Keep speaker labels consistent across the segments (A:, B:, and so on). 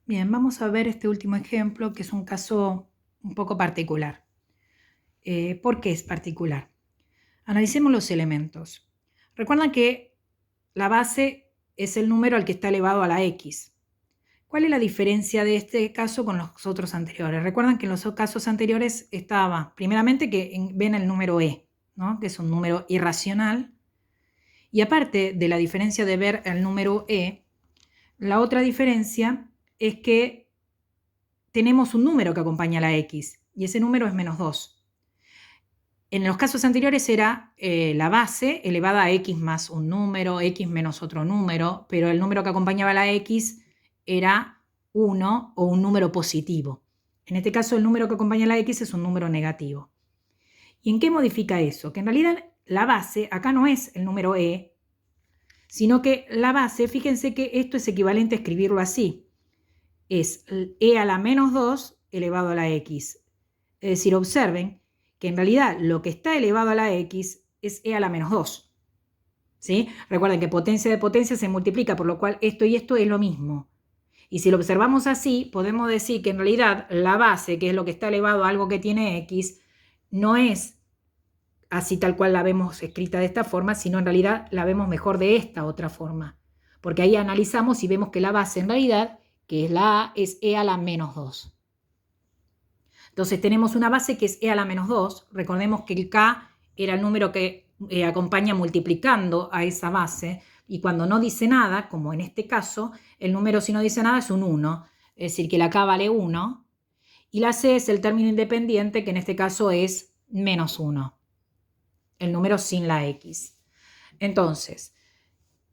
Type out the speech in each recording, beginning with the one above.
A: Bien, vamos a ver este último ejemplo, que es un caso un poco particular. ¿Por qué es particular? Analicemos los elementos. Recuerdan que la base es el número al que está elevado a la x. ¿Cuál es la diferencia de este caso con los otros anteriores? Recuerdan que en los casos anteriores estaba, primeramente, que ven el número e, ¿no? Que es un número irracional. Y aparte de la diferencia de ver el número e, la otra diferencia es que tenemos un número que acompaña a la x, y ese número es menos 2. En los casos anteriores era la base elevada a x más un número, x menos otro número, pero el número que acompañaba a la x era 1 o un número positivo. En este caso, el número que acompaña a la x es un número negativo. ¿Y en qué modifica eso? Que en realidad la base acá no es el número e, sino que la base, fíjense que esto es equivalente a escribirlo así. Es e a la menos 2 elevado a la x. Es decir, observen que en realidad lo que está elevado a la x es e a la menos 2. ¿Sí? Recuerden que potencia de potencia se multiplica, por lo cual esto y esto es lo mismo. Y si lo observamos así, podemos decir que en realidad la base, que es lo que está elevado a algo que tiene x, no es así tal cual la vemos escrita de esta forma, sino en realidad la vemos mejor de esta otra forma. Porque ahí analizamos y vemos que la base en realidad, que es la a, es e a la menos 2. Entonces tenemos una base que es e a la menos 2. Recordemos que el k era el número que acompaña multiplicando a esa base, y cuando no dice nada, como en este caso, el número si no dice nada es un 1, es decir, que la k vale 1, y la c es el término independiente, que en este caso es menos 1, el número sin la x. Entonces,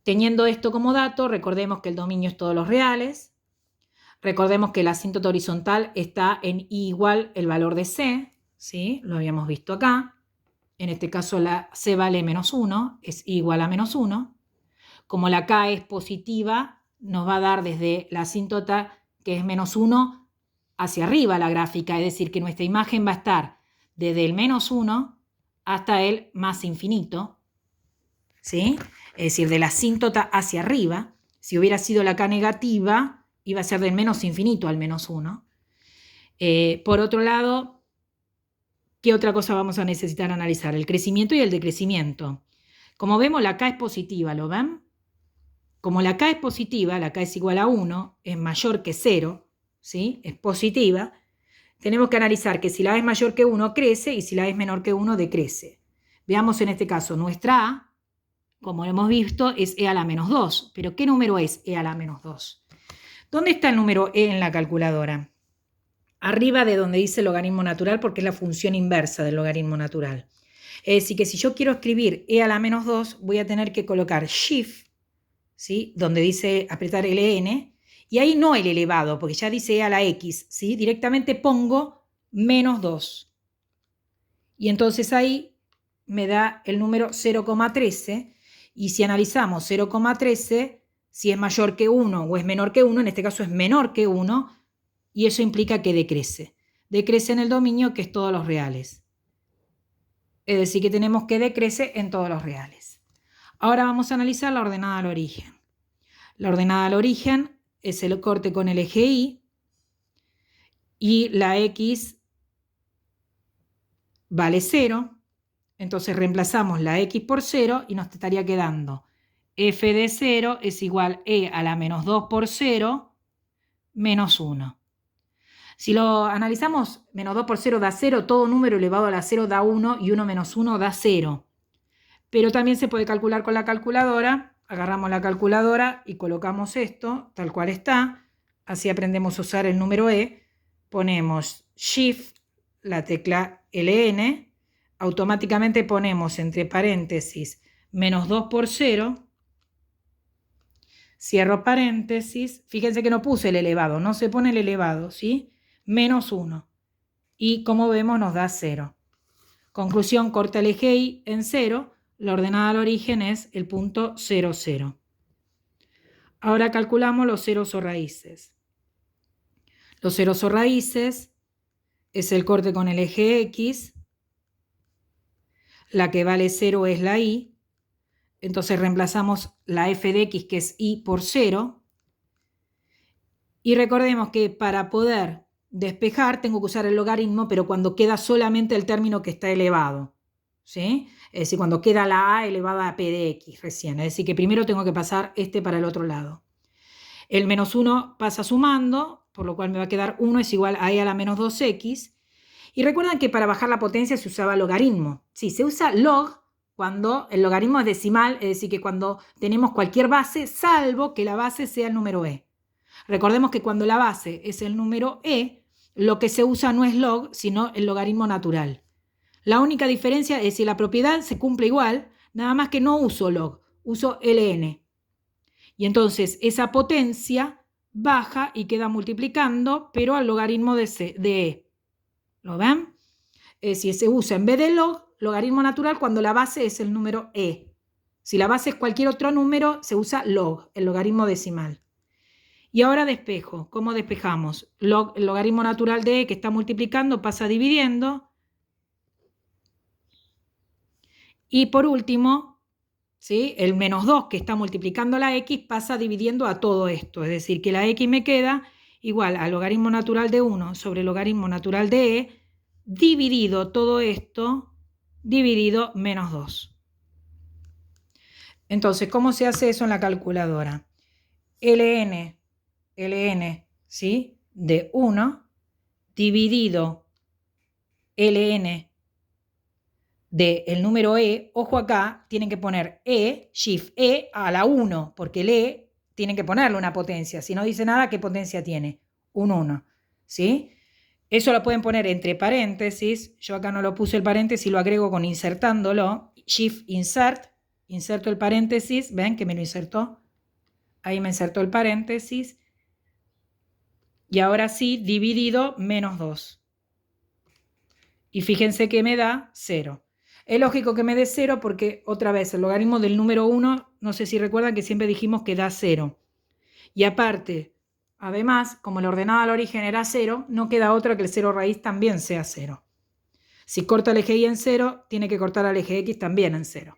A: teniendo esto como dato, recordemos que el dominio es todos los reales. Recordemos que la asíntota horizontal está en i igual el valor de c, ¿sí? Lo habíamos visto acá. En este caso la c vale menos 1, es i igual a menos 1. Como la k es positiva, nos va a dar desde la asíntota, que es menos 1, hacia arriba la gráfica, es decir, que nuestra imagen va a estar desde el menos 1 hasta el más infinito, ¿sí? Es decir, de la asíntota hacia arriba. Si hubiera sido la k negativa, iba a ser del menos infinito al menos 1. Por otro lado, ¿qué otra cosa vamos a necesitar analizar? El crecimiento y el decrecimiento. Como vemos, la k es positiva, ¿lo ven? Como la k es positiva, la k es igual a 1, es mayor que 0, ¿sí? Es positiva. Tenemos que analizar que si la a es mayor que 1, crece, y si la a es menor que 1, decrece. Veamos en este caso, nuestra a, como hemos visto, es e a la menos 2. ¿Pero qué número es e a la menos 2? ¿Dónde está el número e en la calculadora? Arriba de donde dice logaritmo natural, porque es la función inversa del logaritmo natural. Es decir, que si yo quiero escribir e a la menos 2, voy a tener que colocar shift, ¿sí? Donde dice apretar LN, y ahí no el elevado, porque ya dice e a la x, ¿sí? Directamente pongo menos 2. Y entonces ahí me da el número 0,13, y si analizamos 0,13, si es mayor que 1 o es menor que 1, en este caso es menor que 1, y eso implica que decrece. Decrece en el dominio, que es todos los reales. Es decir, que tenemos que decrece en todos los reales. Ahora vamos a analizar la ordenada al origen. La ordenada al origen es el corte con el eje Y, y la x vale 0. Entonces reemplazamos la x por 0 y nos estaría quedando f de 0 es igual e a la menos 2 por 0 menos 1. Si lo analizamos, menos 2 por 0 da 0, todo número elevado a la 0 da 1, y 1 menos 1 da 0. Pero también se puede calcular con la calculadora. Agarramos la calculadora y colocamos esto tal cual está. Así aprendemos a usar el número e. Ponemos Shift, la tecla LN. Automáticamente ponemos entre paréntesis menos 2 por 0. Cierro paréntesis. Fíjense que no puse el elevado, no se pone el elevado, ¿sí? Menos 1. Y como vemos nos da 0. Conclusión, corta el eje Y en 0. La ordenada al origen es el punto 0, 0. Ahora calculamos los ceros o raíces. Los ceros o raíces es el corte con el eje X. La que vale 0 es la Y. Entonces reemplazamos la f de x, que es y, por 0. Y recordemos que para poder despejar tengo que usar el logaritmo, pero cuando queda solamente el término que está elevado, ¿sí? Es decir, cuando queda la a elevada a p de x recién. Es decir, que primero tengo que pasar este para el otro lado. El menos 1 pasa sumando, por lo cual me va a quedar 1 es igual a e a la menos 2x. Y recuerdan que para bajar la potencia se usaba logaritmo. Sí, se usa log cuando el logaritmo es decimal, es decir, que cuando tenemos cualquier base, salvo que la base sea el número e. Recordemos que cuando la base es el número e, lo que se usa no es log, sino el logaritmo natural. La única diferencia es si la propiedad se cumple igual, nada más que no uso log, uso ln. Y entonces esa potencia baja y queda multiplicando, pero al logaritmo de e. ¿Lo ven? Es decir, se usa en vez de log, logaritmo natural, cuando la base es el número e. Si la base es cualquier otro número, se usa log, el logaritmo decimal. Y ahora despejo. ¿Cómo despejamos? El logaritmo natural de e que está multiplicando pasa dividiendo. Y por último, ¿sí? El menos 2 que está multiplicando la x pasa dividiendo a todo esto. Es decir, que la x me queda igual al logaritmo natural de 1 sobre el logaritmo natural de e, dividido todo esto, dividido menos 2. Entonces, ¿cómo se hace eso en la calculadora? ln, ¿sí? De 1 dividido ln del número e. Ojo acá, tienen que poner e, shift e a la 1, porque el e tienen que ponerle una potencia. Si no dice nada, ¿qué potencia tiene? Un 1, ¿sí? Eso lo pueden poner entre paréntesis. Yo acá no lo puse el paréntesis, lo agrego con insertándolo. Shift insert, inserto el paréntesis. ¿Ven que me lo insertó? Ahí me insertó el paréntesis. Y ahora sí, dividido menos 2. Y fíjense que me da 0. Es lógico que me dé 0 porque, otra vez, el logaritmo del número 1, no sé si recuerdan que siempre dijimos que da 0. Y aparte, además, como el ordenado al origen era 0, no queda otra que el 0 raíz también sea 0. Si corta el eje y en 0, tiene que cortar al eje x también en 0.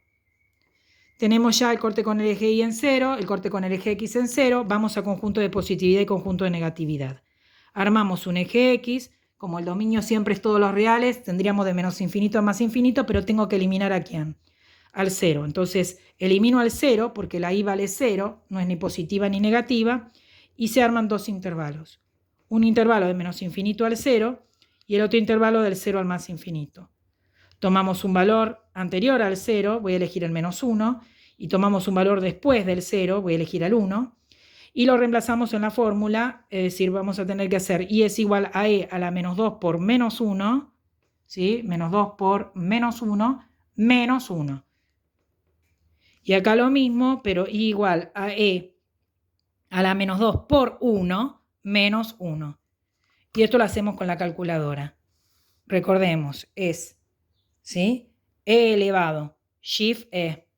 A: Tenemos ya el corte con el eje y en 0, el corte con el eje x en 0. Vamos a conjunto de positividad y conjunto de negatividad. Armamos un eje x. Como el dominio siempre es todos los reales, tendríamos de menos infinito a más infinito, pero tengo que eliminar a quién, al 0. Entonces elimino al 0 porque la i vale 0, no es ni positiva ni negativa, y se arman dos intervalos. Un intervalo de menos infinito al 0 y el otro intervalo del 0 al más infinito. Tomamos un valor anterior al 0, voy a elegir el menos 1, y tomamos un valor después del 0, voy a elegir el 1, y lo reemplazamos en la fórmula, es decir, vamos a tener que hacer i es igual a e a la menos 2 por menos 1, ¿sí? Menos 2 por menos 1, menos 1. Y acá lo mismo, pero i igual a e a la menos 2 por 1, menos 1. Y esto lo hacemos con la calculadora. Recordemos, es, ¿sí? E elevado, shift e,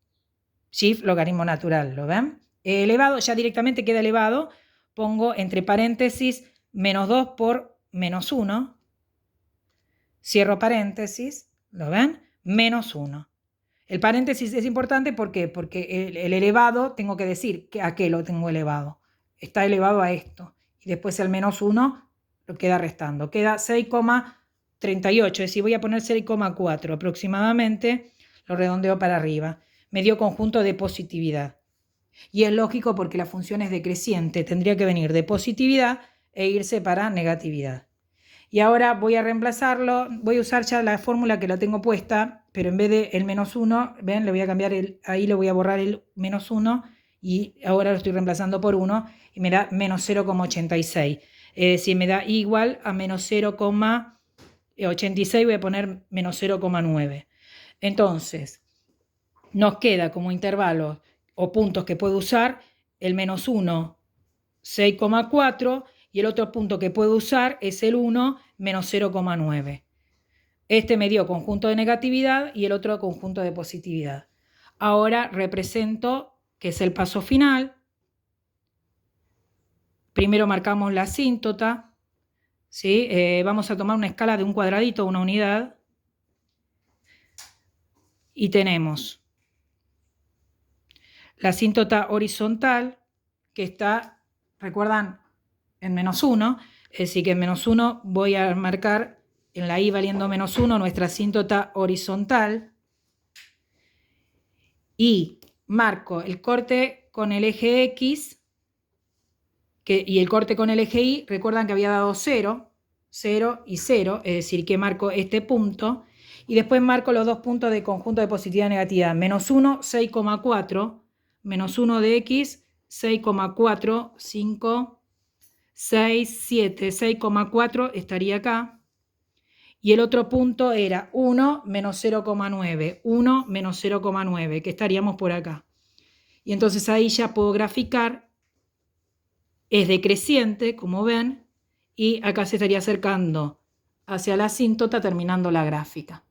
A: shift logaritmo natural, ¿lo ven? E elevado, ya directamente queda elevado, pongo entre paréntesis menos 2 por menos 1, cierro paréntesis, ¿lo ven? Menos 1. El paréntesis es importante, ¿por qué? Porque el elevado, tengo que decir a qué lo tengo elevado. Está elevado a esto. Y después el menos 1 lo queda restando. Queda 6,38, es decir, voy a poner 6,4 aproximadamente, lo redondeo para arriba. Me dio conjunto de positividad. Y es lógico porque la función es decreciente, tendría que venir de positividad e irse para negatividad. Y ahora voy a reemplazarlo, voy a usar ya la fórmula que la tengo puesta, pero en vez de el menos 1, ven, le voy a cambiar ahí le voy a borrar el menos 1 y ahora lo estoy reemplazando por 1 y me da menos 0,86. Es decir, me da igual a menos 0,86, voy a poner menos 0,9. Entonces, nos queda como intervalos o puntos que puedo usar el menos 1, 6,4, y el otro punto que puedo usar es el 1, menos 0,9. Este me dio conjunto de negatividad y el otro conjunto de positividad. Ahora represento, que es el paso final. Primero marcamos la asíntota, ¿sí? Vamos a tomar una escala de un cuadradito, una unidad. Y tenemos la asíntota horizontal, que está, ¿recuerdan? en menos 1, es decir que en menos 1 voy a marcar en la y valiendo menos 1 nuestra asíntota horizontal y marco el corte con el eje X y el corte con el eje Y. Recuerdan que había dado 0, 0 y 0, es decir que marco este punto y después marco los dos puntos de conjunto de positividad y negatividad. Menos 1, 6,4, menos 1 de X, 6,4, 5, 6, 7, 6,4 estaría acá. Y el otro punto era 1 menos 0,9, 1 menos 0,9, que estaríamos por acá. Y entonces ahí ya puedo graficar, es decreciente, como ven, y acá se estaría acercando hacia la asíntota terminando la gráfica.